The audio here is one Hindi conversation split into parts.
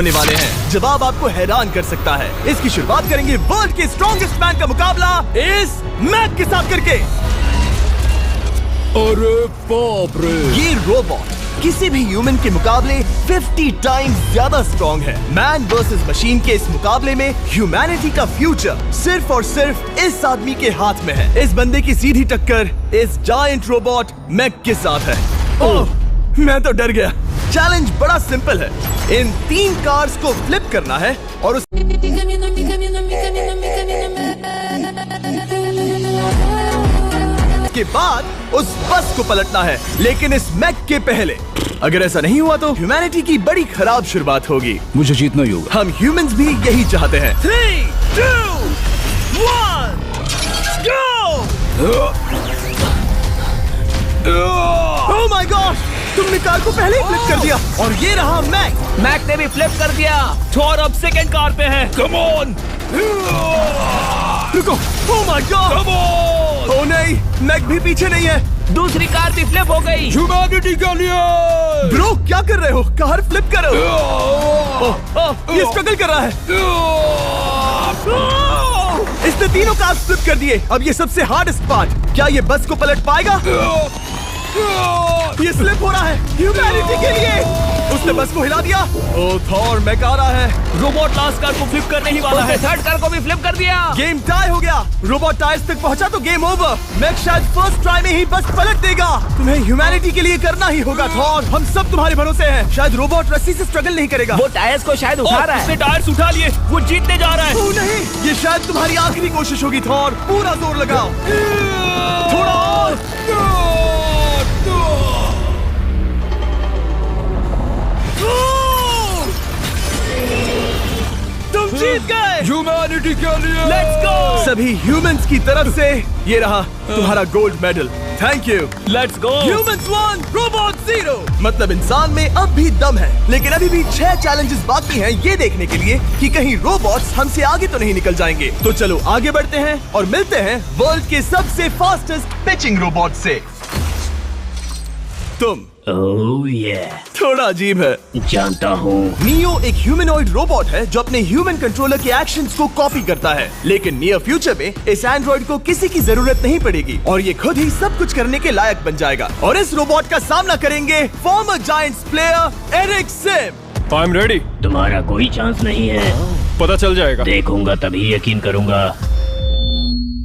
होने वाले हैं। जवाब आपको हैरान कर सकता है। इसकी शुरुआत करेंगे वर्ल्ड के स्ट्रॉन्गेस्ट मैन का मुकाबला इस मैक के साथ करके। अरे बाप रे! ये रोबोट किसी भी ह्यूमन के मुकाबले 50 टाइम्स ज्यादा स्ट्रॉन्ग है। मैन वर्सेस मशीन के इस मुकाबले में ह्यूमैनिटी का फ्यूचर सिर्फ और सिर्फ इस आदमी के हाथ में है। इस बंदे की सीधी टक्कर इस जायंट रोबोट मैक के साथ है। ओह, मैं तो डर गया। चैलेंज बड़ा सिंपल है। इन 3 कार्स को फ्लिप करना है और उस के बाद उस बस को पलटना है, लेकिन इस मैक के पहले। अगर ऐसा नहीं हुआ तो ह्यूमैनिटी की बड़ी खराब शुरुआत होगी। मुझे जीतना ही होगा। हम ह्यूमंस भी यही चाहते हैं। 3, 2, 1, go! Oh my God! तुमने कार को पहले ही फ्लिप कर दिया और ये रहा मैक ने भी फ्लिप कर दिया। थॉर अब सेकंड कार पे है। Come on! रुको। Oh my God! Come on! Oh नहीं, मैक भी पीछे नहीं है। दूसरी कार भी फ्लिप हो गई। ह्यूमैनिटी के लिए! ब्रो क्या कर रहे हो? कार फ्लिप करो। ये स्ट्रगल कर रहा है। इसने तीनों कार फ्लिप कर दिए। अब ये सबसे हार्डेस्ट पार्ट। क्या ये बस को पलट पाएगा? ये स्लिप हो रहा है ह्यूमैनिटी के लिए। उसने बस को हिला दिया। ओ थॉर, मैक आ रहा है। रोबोट लास्ट कार को फ्लिप करने ही वाला है। थर्ड कार को भी फ्लिप कर दिया। गेम टाई हो गया। रोबोट टायर्स तक पहुंचा तो गेम ओवर। मैक शायद फर्स्ट ट्राई में ही बस पलट देगा। तुम्हें ह्यूमैनिटी के लिए करना ही होगा थॉर। हम सब तुम्हारे भरोसे हैं। शायद रोबोट रस्सी से स्ट्रगल नहीं करेगा। वो टायर्स को शायद उठा रहा है। उसने टायर्स उठा लिए। वो जीतने जा रहा है। ओ नहीं, ये शायद तुम्हारी आखिरी कोशिश होगी थॉर। पूरा जोर लगाओ। थोड़ा और। तुम जीत गए। ह्यूमैनिटी के लिए! Let's go. सभी ह्यूमंस की तरफ से ये रहा तुम्हारा gold medal. Thank you. Let's go. Humans 1, robot 0। मतलब इंसान में अब भी दम है, लेकिन अभी भी 6 चैलेंजेस बाकी हैं ये देखने के लिए कि कहीं रोबोट्स हमसे आगे तो नहीं निकल जाएंगे। तो चलो आगे बढ़ते हैं और मिलते हैं वर्ल्ड के सबसे फास्टेस्ट पिचिंग रोबोट से। तुम ओह ये थोड़ा अजीब है, जानता हूँ। नियो एक ह्यूमनॉइड रोबोट है जो अपने ह्यूमन कंट्रोलर के एक्शंस को कॉपी करता है। लेकिन नियर फ्यूचर में इस एंड्रॉइड को किसी की जरूरत नहीं पड़ेगी और ये खुद ही सब कुछ करने के लायक बन जाएगा। और इस रोबोट का सामना करेंगे former Giants player Eric Sim. I am ready. तुम्हारा कोई चांस नहीं है। पता चल जाएगा। देखूंगा तभी यकीन करूंगा।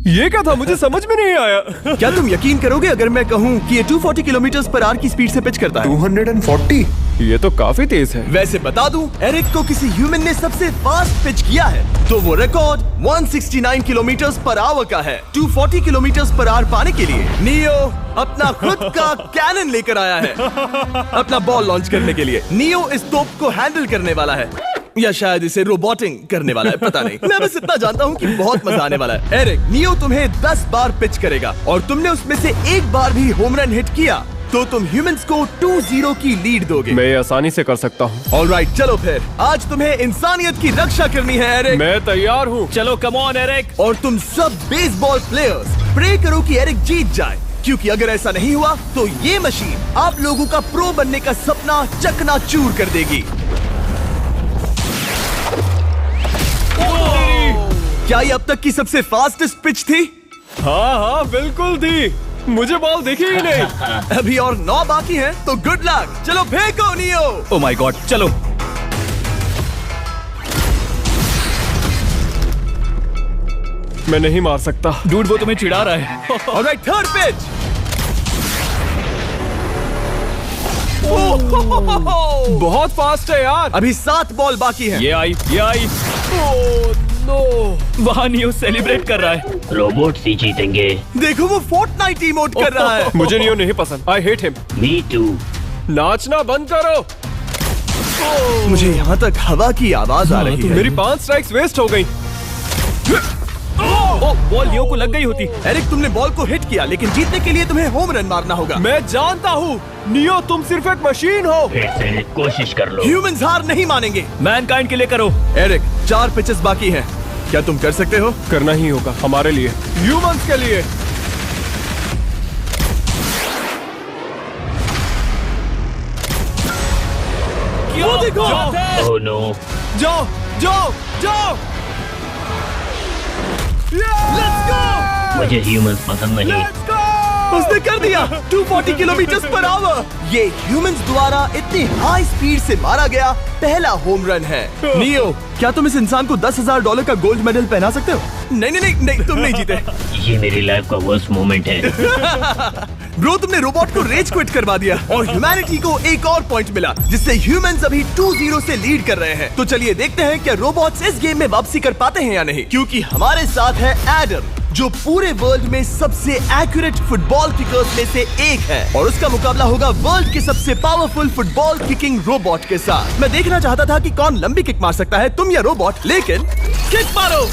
ये क्या था? मुझे समझ में नहीं आया। क्या तुम यकीन करोगे अगर मैं कहूँ कि ये 240 किलोमीटर पर आवर की स्पीड से पिच करता है? 240? ये तो काफी तेज है। वैसे बता दूं, एरिक को किसी ह्यूमन ने सबसे फास्ट पिच किया है तो वो रिकॉर्ड 169 किलोमीटर पर आवर का है। 240 किलोमीटर पर आवर पाने के लिए नियो अपना खुद का कैनन लेकर आया है अपना बॉल लॉन्च करने के लिए। नियो इस तोप को हैंडल करने वाला है या शायद इसे रोबोटिंग करने वाला है, पता नहीं। मैं बस इतना जानता हूँ कि बहुत मजा आने वाला है। एरिक, नियो तुम्हें 10 बार पिच करेगा और तुमने उसमें से एक बार भी होम रन हिट किया तो तुम ह्यूमंस को 2-0 की लीड दोगे। मैं ये आसानी से कर सकता हूँ। ऑलराइट, चलो फिर आज तुम्हें इंसानियत की रक्षा करनी है एरिक। मैं तैयार हूँ। चलो कम ऑन एरिक। और तुम सब बेसबॉल प्लेयर्स प्रे करो कि एरिक जीत जाए, क्योंकि अगर ऐसा नहीं हुआ तो ये मशीन आप लोगों का प्रो बनने का सपना चकनाचूर कर देगी। क्या ये अब तक की सबसे फास्टेस्ट पिच थी? हाँ बिल्कुल थी। मुझे बॉल दिखी ही नहीं। अभी और 9 बाकी हैं, तो गुड लक। चलो फेंको नियो। ओह माय गॉड, चलो। मैं नहीं मार सकता। डूड, वो तुम्हें चिढ़ा रहा है। Alright, third pitch. बहुत फास्ट है यार। अभी 7 बॉल बाकी हैं। ये आई। Oh no! वहाँ नियो सेलिब्रेट कर रहा है। रोबोट ही जीतेंगे। देखो वो फोर्टनाइट इमोट कर रहा है। मुझे नियो नहीं पसंद। I hate him. Me too. नाचना बंद करो। मुझे यहाँ तक हवा की आवाज आ रही है। मेरी 5 स्ट्राइक्स वेस्ट हो गई। ओह, बॉल नियो को लग गई होती। एरिक, तुमने बॉल को हिट किया, लेकिन जीतने के लिए तुम्हें होम रन मारना होगा। मैं जानता हूँ नियो, तुम सिर्फ एक मशीन हो। फिर से कोशिश कर लो। ह्यूमंस हार नहीं मानेंगे। मैनकाइंड के लिए करो। एरिक, 4 पिचेस बाकी हैं। क्या तुम कर सकते हो? करना ही होगा हमारे लिए, ह्यूमंस के लिए। किया। वो देखो। Oh no. जाओ जाओ जाओ। Let's go. मुझे ह्यूमंस पसंद नहीं। उसने कर दिया 240 किलोमीटर पर आवर। ये ह्यूमंस द्वारा इतनी हाई स्पीड से मारा गया पहला होम रन है। नियो, क्या तुम इस इंसान को $10,000 का गोल्ड मेडल पहना सकते हो? नहीं नहीं नहीं नहीं, तुम नहीं जीते। ये मेरी लाइफ का वर्स्ट मोमेंट है। ब्रो, तुमने रोबोट को रेज क्विट करवा दिया और ह्यूमैनिटी को एक और पॉइंट मिला, जिससे ह्यूमंस अभी 2-0 से लीड कर रहे हैं। तो चलिए देखते हैं क्या रोबोट्स इस गेम में वापसी कर पाते हैं या नहीं, क्योंकि हमारे साथ है एडम, जो पूरे वर्ल्ड में सबसे एक्यूरेट फुटबॉल किकर्स में से एक है, और उसका मुकाबला होगा वर्ल्ड के सबसे पावरफुल फुटबॉल किकिंग रोबोट के साथ। मैं देखना चाहता था कि कौन लंबी किक मार सकता है, तुम या रोबोट, लेकिन किक मारो।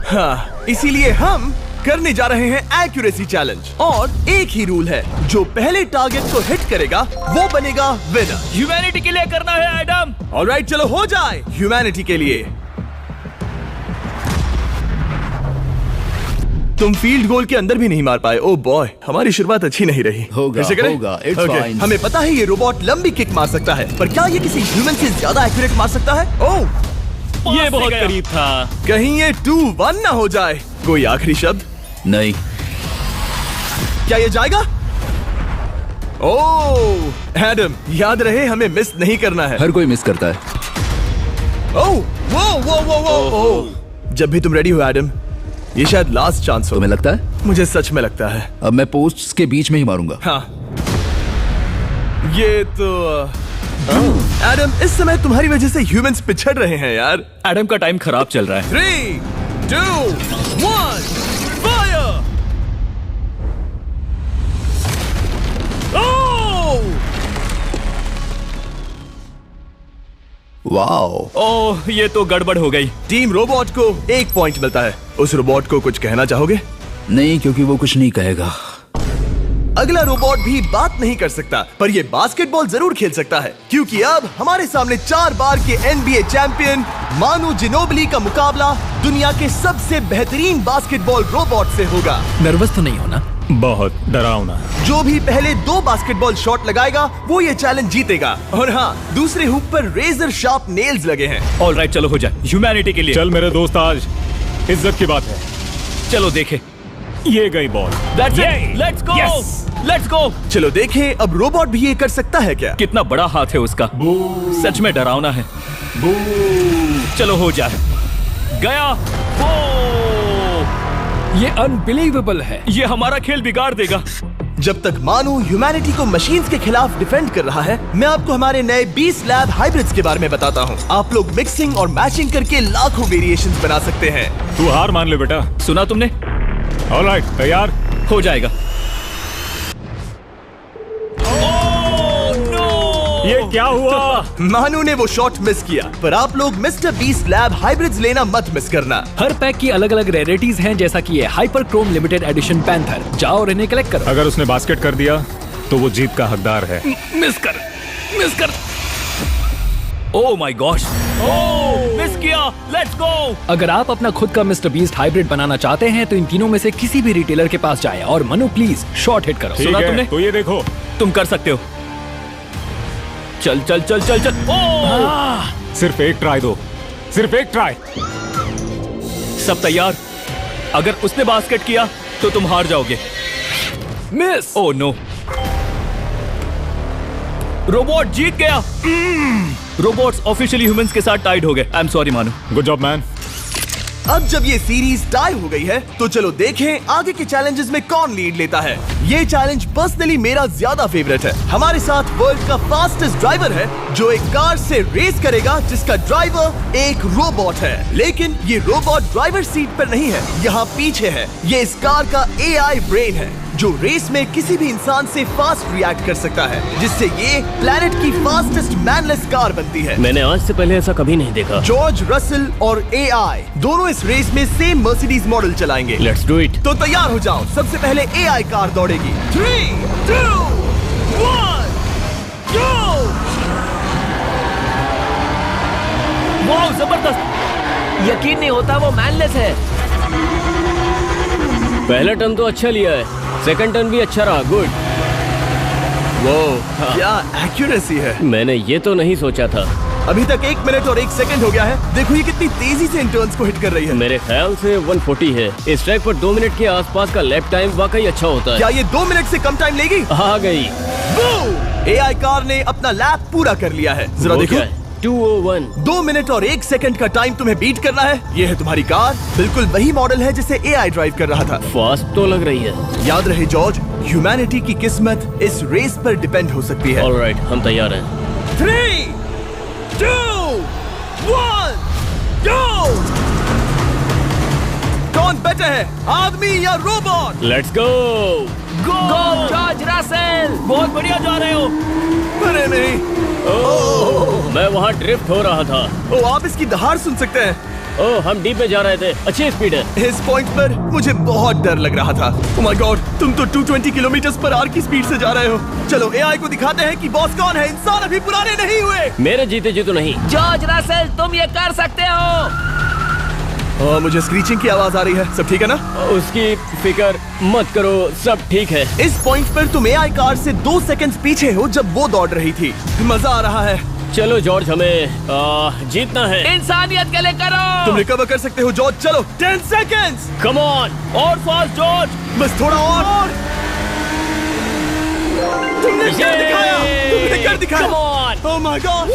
हाँ, इसीलिए हम करने जा रहे हैं एक्यूरेसी चैलेंज, और एक ही रूल है, जो पहले टारगेट को हिट करेगा वो बनेगा विनर। ह्यूमैनिटी के लिए करना है एडम। ऑलराइट, चलो हो जाए ह्यूमैनिटी के लिए। तुम फील्ड गोल के अंदर भी नहीं मार पाए। ओह बॉय, हमारी शुरुआत अच्छी नहीं रही। होगा, कैसे करें? होगा, it's Okay, fine. हमें पता है ये रोबोट लंबी किक मार सकता है, पर क्या ये किसी ह्यूमन से ज्यादा एक्यूरेट मार सकता है? ओह, ये बहुत करीब था। कहीं ये 2-1 ना हो जाए। कोई आखिरी शब्द? नहीं। क्या ये जाएगा? ओह एडम, याद रहे हमें मिस नहीं करना है। हर कोई मिस करता है। ओह वो वो वो वो ओह। जब भी तुम रेडी हो एडम, ये शायद लास्ट चांस हो। तुम्हें लगता है? मुझे सच में लगता है। अब मैं पोस्ट्स के बीच में ही मारूंगा। हाँ, ये तो एडम, इस समय तुम्हारी वजह से ह्यूमंस पिछड़ रहे हैं यार। एडम का टाइम खराब चल रहा है। 3, 2, 1, फायर! वाओ। ओह, ये तो गड़बड़ हो गई। टीम रोबोट को 1 पॉइंट मिलता है। उस रोबोट को कुछ कहना चाहोगे? नहीं, क्योंकि वो कुछ नहीं कहेगा। अगला रोबोट भी बात नहीं कर सकता, पर ये बास्केटबॉल जरूर खेल सकता है, क्योंकि अब हमारे सामने 4 बार के NBA चैंपियन मानू जिनोबिली का मुकाबला दुनिया के सबसे बेहतरीन बास्केटबॉल रोबोट से होगा। नर्वस तो नहीं होना? बहुत डरावना। जो भी पहले 2 बास्केटबॉल शॉट लगाएगा वो ये चैलेंज जीतेगा। और हाँ, दूसरे हुक पर रेजर शार्प नेल्स लगे हैं। ऑलराइट, चलो हो जाए ह्यूमैनिटी के लिए। चल मेरे दोस्त, आज इज्जत की बात है। चलो देखे। ये गई ball. That's it. Let's go. Yes. Let's go. चलो देखें अब रोबोट भी ये कर सकता है क्या? कितना बड़ा हाथ है उसका। सच में डरावना है। चलो हो जाए। गया। ये अनबिलीवेबल है। ये हमारा खेल बिगाड़ देगा। जब तक मानू ह्यूमैनिटी को मशीन्स के खिलाफ डिफेंड कर रहा है, मैं आपको हमारे नए 20 लैब हाइब्रिड्स के बारे में बताता हूँ। आप लोग मिक्सिंग और मैचिंग करके लाखों वेरिएशंस बना सकते हैं। तू हार मान ले बेटा। सुना तुमने? ऑलराइट, तैयार? हो जाएगा। ये क्या हुआ? मानू ने वो शॉट मिस किया, पर आप लोग मिस्टर 20 लैब हाइब्रिड्स लेना मत मिस करना। हर पैक की अलग अलग रेयरिटीज हैं, जैसा कि ये hyper Chrome limited edition panther. जाओ और इन्हें कलेक्ट करो। अगर उसने बास्केट कर दिया तो वो जीत का हकदार है। मिस कर। Oh my gosh. Oh, miss किया। Let's go. अगर आप अपना खुद का मिस्टर बीस्ट हाइब्रिड बनाना चाहते हैं तो इन तीनों में से किसी भी रिटेलर के पास जाएं और मनु प्लीज शॉट हिट करो। ठीक सुना है, तुमने? तो ये देखो। तुम कर सकते हो। चल चल चल चल चल। ओह, सिर्फ एक ट्राई दो, सिर्फ एक ट्राई। सब तैयार? अगर उसने बास्केट किया तो तुम हार जाओगे। मिस। ओह नो, रोबोट जीत गया। रोबोट्स ऑफिशियली ह्यूमंस के साथ टाइड हो गए। आई एम सॉरी मानू। Good job man. अब जब ये सीरीज टाई हो गई है, तो चलो देखें आगे के चैलेंजेस में कौन लीड लेता है। ये चैलेंज पर्सनली मेरा ज्यादा फेवरेट है। हमारे साथ वर्ल्ड का फास्टेस्ट ड्राइवर है, जो एक कार से रेस करेगा जिसका ड्राइवर एक रोबोट है। लेकिन ये रोबोट ड्राइवर सीट पर नहीं है, यहाँ पीछे है। ये इस कार का AI ब्रेन है, जो रेस में किसी भी इंसान से फास्ट रिएक्ट कर सकता है, जिससे ये प्लैनेट की फास्टेस्ट मैनलेस कार बनती है। मैंने आज से पहले ऐसा कभी नहीं देखा। जॉर्ज रसल और AI दोनों इस रेस में सेम मर्सिडीज मॉडल चलाएंगे। Let's do it. तो तैयार हो जाओ, सबसे पहले AI कार दौड़ेगी। 3, 2, 1, go! वाह, जबरदस्त। यकीन नहीं होता वो मैनलेस है। पहला टर्न तो अच्छा लिया है। सेकंड टर्न भी अच्छा रहा, गुड। वो क्या एक्यूरेसी है। मैंने ये तो नहीं सोचा था। अभी तक 1 मिनट और 1 सेकंड हो गया है। देखो ये कितनी तेजी से इन टर्न्स को हिट कर रही है। मेरे ख्याल से 140 है। इस ट्रैक पर 2 मिनट के आसपास का लैप टाइम वाकई अच्छा होता है। क्या ये 2 मिनट से कम टाइम लेगी? आ गई। एआई कार ने अपना लैप पूरा कर लिया है। जरा वो देखो, क्या है? 201। 2 मिनट और 1 सेकंड का टाइम तुम्हें बीट करना है। ये है तुम्हारी कार, बिल्कुल वही मॉडल है जिसे एआई ड्राइव कर रहा था। फास्ट तो लग रही है। याद रहे जॉर्ज, ह्यूमैनिटी की किस्मत इस रेस पर डिपेंड हो सकती है। ऑलराइट, हम तैयार हैं। 3, 2, 1, go! कौन बेटर है, आदमी या robot? Let's go. Go George Russell, बहुत बढ़िया जा रहे हो। अरे नहीं, मैं वहाँ ड्रिफ्ट हो रहा था। ओ आप इसकी दहाड़ सुन सकते हैं। ओह, हम डीप में जा रहे थे। अच्छी स्पीड है। इस पॉइंट पर मुझे बहुत डर लग रहा था। ओह माय गॉड, तुम तो 220 किलोमीटर पर आवर की स्पीड से जा रहे हो। चलो एआई को दिखाते हैं कि बॉस कौन है। इंसान अभी पुराने नहीं हुए। मेरे जीते जी तो नहीं। जॉर्ज रसेल, तुम ये कर सकते हो। मुझे स्क्रीचिंग की आवाज आ रही है। सब ठीक है ना? उसकी फिक्र मत करो, सब ठीक है। इस पॉइंट पर तुम एआई कार से 2 सेकंड पीछे हो जब वो दौड़ रही थी। मजा आ रहा है। चलो जॉर्ज, हमें जीतना है। इंसानियत के लिए करो। तुम रिकवर कर सकते हो जॉर्ज। चलो 10 सेकंड्स। कम ऑन, और फास्ट जॉर्ज। बस थोड़ा और। तुमने कर दिखाया। तुमने कर दिखाया। Come on. Oh my God.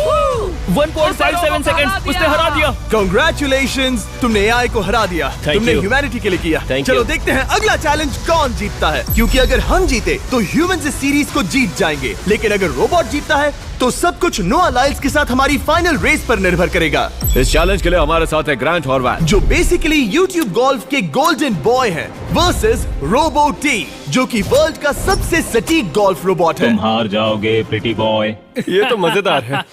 1.57 seconds, उसने हरा दिया। Congratulations, तुमने एआई को हरा दिया। Thank तुमने you. ह्यूमैनिटी के लिए किया। Thank चलो you. देखते हैं अगला चैलेंज कौन जीतता है। क्योंकि अगर हम जीते तो ह्यूमंस इस सीरीज को जीत जाएंगे, लेकिन अगर रोबोट जीतता है तो सब कुछ नोआ लाइल्स के साथ हमारी फाइनल रेस पर निर्भर करेगा। इस चैलेंज के लिए हमारे साथ है ग्रांट हॉर्वैट, जो बेसिकली YouTube गोल्फ के गोल्डन बॉय हैं, वर्सेस रोबो टी, जो कि वर्ल्ड का सबसे सटीक गोल्फ रोबोट है। तुम हार जाओगे प्रिटी बॉय। ये तो मजेदार है।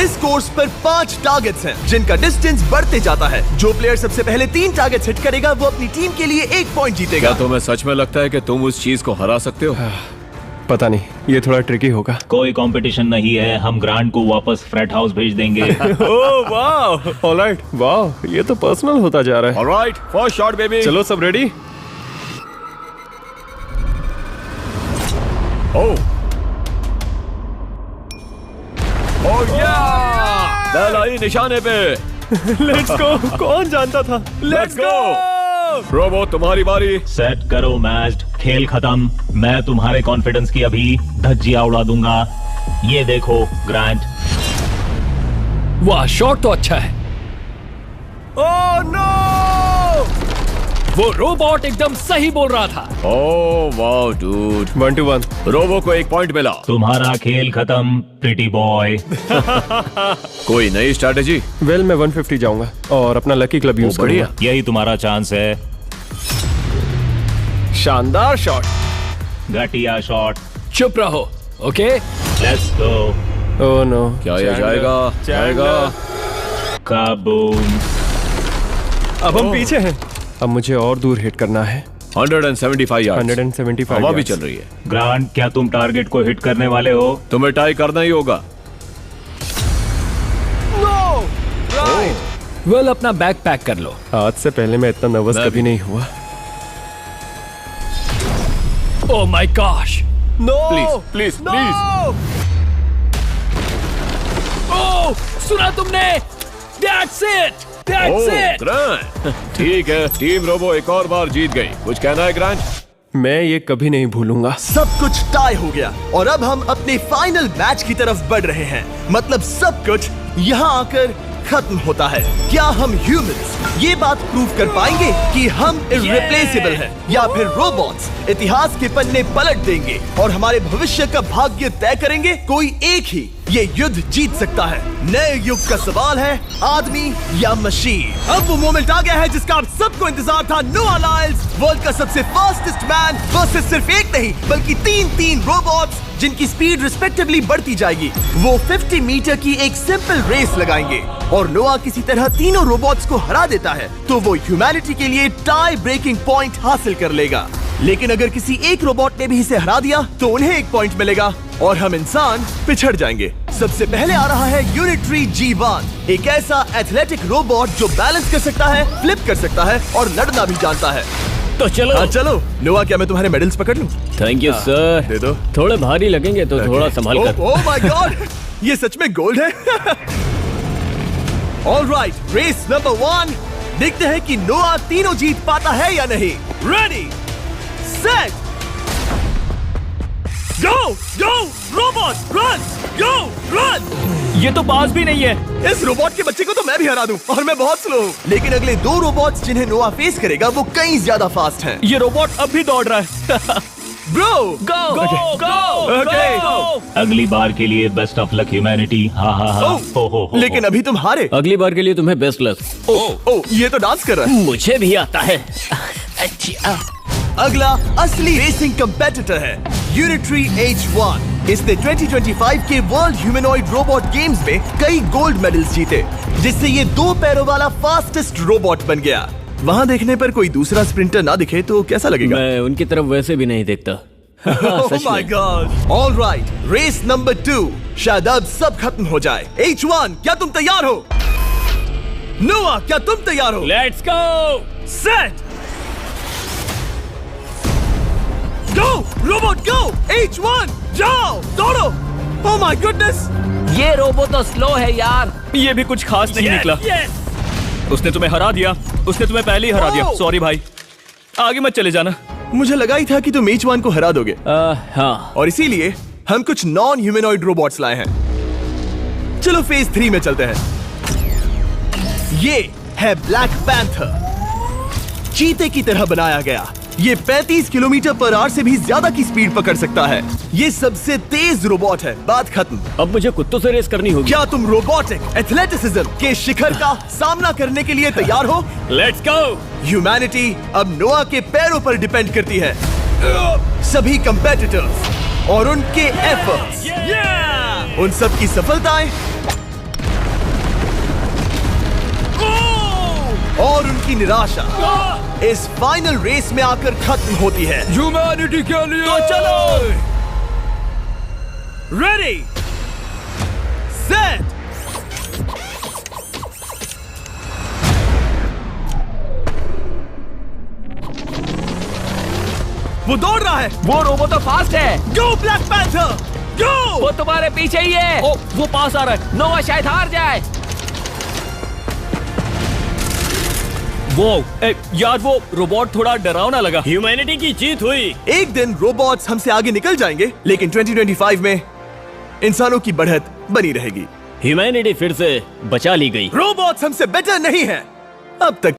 इस कोर्स पर 5 टारगेट्स हैं, जिनका डिस्टेंस बढ़ते जाता है। जो प्लेयर सबसे पहले 3 टारगेट्स हिट करेगा वो अपनी टीम के लिए 1 पॉइंट जीतेगा। क्या तुम्हें सच में लगता है कि तुम उस चीज को हरा सकते हो? पता नहीं, ये थोड़ा ट्रिकी होगा। कोई कंपटीशन नहीं है, हम ग्रांट को वापस फ्रेट हाउस भेज देंगे। ओह वाह, ऑलराइट, वाह, ये तो पर्सनल होता जा रहा है। Alright, first shot baby. चलो सब रेडी? ओह या! बैल आई निशाने पे। Let's go. कौन जानता था? Let's go. रोबो, तुम्हारी बारी। सेट करो मैच, खेल खत्म। मैं तुम्हारे कॉन्फिडेंस की अभी धज्जियां उड़ा दूंगा। ये देखो ग्रांट। वाह, शॉट तो अच्छा है। Oh no! वो रोबोट एकदम सही बोल रहा था। Oh wow dude. 1 to 1। Robo को 1 पॉइंट मिला। तुम्हारा खेल खत्म प्रिटी बॉय। कोई नई स्ट्रैटेजी? वेल, मैं 150 जाऊंगा और अपना लकी क्लब यूज बढ़िया। करूंगा। यही तुम्हारा चांस है। शानदार शॉट। घटिया शॉट। चुप रहो, okay? Let's go. Oh no. क्या ये जाएगा? जाएगा। काबूम। अब हम पीछे हैं। अब मुझे और दूर हिट करना है। 175 यार्ड्स। 175 हवा भी yards। चल रही है। ग्रांट, क्या तुम टारगेट को हिट करने वाले हो? तुम्हें टाई करना ही होगा। वेल, अपना बैग पैक कर लो। आज से पहले मैं इतना नर्वस मैं कभी भी। नहीं हुआ। Oh my gosh. No please please. Oh, सुना तुमने? That's it, that's it. Grant, ठीक है, टीम रोबो एक और बार जीत गई। कुछ कहना है ग्रांट? मैं ये कभी नहीं भूलूंगा। सब कुछ टाई हो गया और अब हम अपने फाइनल मैच की तरफ बढ़ रहे हैं। मतलब सब कुछ यहाँ आकर खत्म होता है। क्या हम ह्यूमंस ये बात प्रूव कर पाएंगे कि हम इररिप्लेसेबल हैं, या फिर रोबोट्स इतिहास के पन्ने पलट देंगे और हमारे भविष्य का भाग्य तय करेंगे? कोई एक ही ये युद्ध जीत सकता है। नए युग का सवाल है, आदमी या मशीन। अब वो मोमेंट आ गया है जिसका आप सबको इंतजार था। नोआ लाइल्स, वर्ल्ड का सबसे फास्टेस्ट मैन वर्सेस सिर्फ एक नहीं बल्कि 3 रोबोट्स जिनकी स्पीड रिस्पेक्टिवली बढ़ती जाएगी। वो 50 मीटर की एक सिंपल रेस लगाएंगे और नोआ किसी तरह तीनों रोबोट्स को हरा देता है तो वो ह्यूमैनिटी के लिए टाई ब्रेकिंग पॉइंट हासिल कर लेगा। लेकिन अगर किसी एक रोबोट ने भी इसे हरा दिया तो उन्हें 1 पॉइंट मिलेगा और हम इंसान पिछड़ जाएंगे। सबसे पहले आ रहा है यूनिट्री G1, एक ऐसा एथलेटिक रोबोट जो बैलेंस कर सकता है, फ्लिप कर सकता है और लड़ना भी जानता है। तो चलो। हाँ चलो। नोआ, क्या मैं तुम्हारे मेडल्स पकड़ लूं? Thank you sir. दे दो। थोड़े भारी लगेंगे तो थोड़ा संभाल कर। ओह माय गॉड, ये सच में गोल्ड है। All right, race number 1। देखते हैं कि नोआ तीनों जीत पाता है या नहीं। रेडी, सेट, गो गो रोबोट, रन, गो रन। ये तो पास भी नहीं है। इस रोबोट के बच्चे को तो मैं भी हरा दूं, और मैं बहुत स्लो हूं। लेकिन अगले 2 रोबोट्स जिन्हें नोआ फेस करेगा वो कहीं ज्यादा फास्ट हैं। ये रोबोट अब भी दौड़ रहा है। ब्रो, गो गो गो। ओके। अगली बार के लिए बेस्ट ऑफ लक ह्यूमैनिटी। हाँ हाँ हाँ। हो। लेकिन अभी तुम हारे। अगली बार के लिए तुम्हें बेस्ट लक। ओह, ये तो डांस कर रहा है। मुझे भी आता है। अगला असली रेसिंग कंपेटिटर है यूनिट्री H1। इसने 2025 के वर्ल्ड ह्यूमनॉइड रोबोट गेम्स में कई गोल्ड मेडल्स जीते, जिससे ये 2 पैरों वाला फास्टेस्ट रोबोट बन गया। वहाँ देखने पर कोई दूसरा स्प्रिंटर ना दिखे तो कैसा लगेगा? मैं उनकी तरफ वैसे भी नहीं देखता। Oh my God! All right, race number 2। शायद अब सब खत्म हो जाए। H1, क्या तुम तैयार हो? नोआ, क्या तुम तैयार हो? Let's go. Set, go robot go. H1, जाओ, दौड़ो। Oh my goodness! ये रोबोट तो स्लो है यार। ये भी कुछ खास नहीं निकला। उसने तुम्हें हरा दिया। उसने तुम्हें पहले ही हरा दिया। सॉरी भाई, आगे मत चले जाना। मुझे लगा ही था कि तुम H1 को हरा दोगे। हाँ। और इसीलिए हम कुछ नॉन ह्यूमनॉइड रोबोट्स लाए हैं। चलो फेज 3 में चलते हैं। ये है ब्लैक पैंथर। चीते की तरह बनाया गया। ये 35 किलोमीटर पर आवर से भी ज्यादा की स्पीड पकड़ सकता है। ये सबसे तेज रोबोट है। बात खत्म। अब मुझे कुत्तों से रेस करनी होगी। क्या तुम रोबोटिक एथलेटिसिज्म के शिखर का सामना करने के लिए तैयार हो? Let's go. ह्यूमैनिटी अब नोआ के पैरों पर डिपेंड करती है। सभी कंपेटिटर्स और उनके एफर्ट्स, उन सब की सफलताएं और उनकी निराशा इस फाइनल रेस में आकर खत्म होती है। ह्यूमैनिटी के लिए। तो चलो, रेडी, सेट, वो दौड़ रहा है। वो रोबोट तो फास्ट है। गो ब्लैक पैंथर, गो। वो तुम्हारे पीछे ही है। ओ, वो पास आ रहा है। नोआ शायद हार जाए। यार वो रोबोट थोड़ा डरावना लगा। ह्यूमैनिटी की जीत हुई। एक दिन रोबोट्स हमसे आगे निकल जाएंगे, लेकिन 2025 में इंसानों की बढ़त बनी रहेगी। ह्यूमैनिटी फिर से बचा ली गई। रोबोट्स हमसे बेटर नहीं है अब तक।